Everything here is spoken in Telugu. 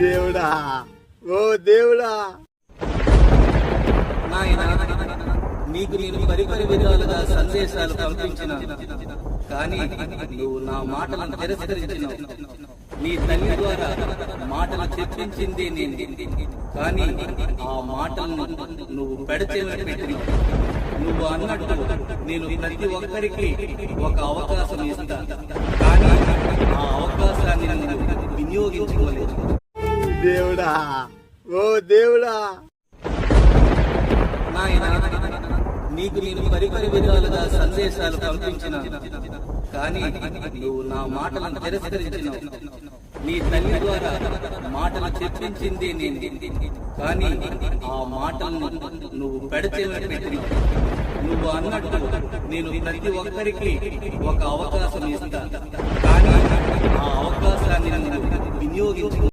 దేవుడా, ఓ దేవుడా, నాయనా, నీకు నేను పరిపరి విధాలుగా సందేశాలు పంపించిన, కానీ నువ్వు నా మాటలను తిరస్కరించినావు. నీ తల్లి ద్వారా మాటలు చెప్పించింది నేను, కానీ ఆ మాటలను నువ్వు పెడచెవిన పెట్టినావు. నువ్వు అన్నట్టు నేను ప్రతి ఒక్కరికి ఒక అవకాశం ఇస్తా, కానీ ఆ అవకాశాన్ని నువ్వు వినియోగించుకోలేదు. దేవుడా, ఓ దేవుడా, నాయనా, నీకు నేను పరిపరి విధాలుగా సందేశాలు పంపించిన, కానీ నువ్వు నా మాటలను తిరస్కరించినావు. నీ తల్లి ద్వారా మాటలు చెప్పించింది నేను, కానీ ఆ మాటలను నువ్వు పెడచెవిన పెట్టినావు. నువ్వు అన్నట్టు నేను ప్రతి ఒక్కరికి ఒక అవకాశం ఇస్తా, కానీ ఆ అవకాశాన్ని నువ్వు వినియోగించు.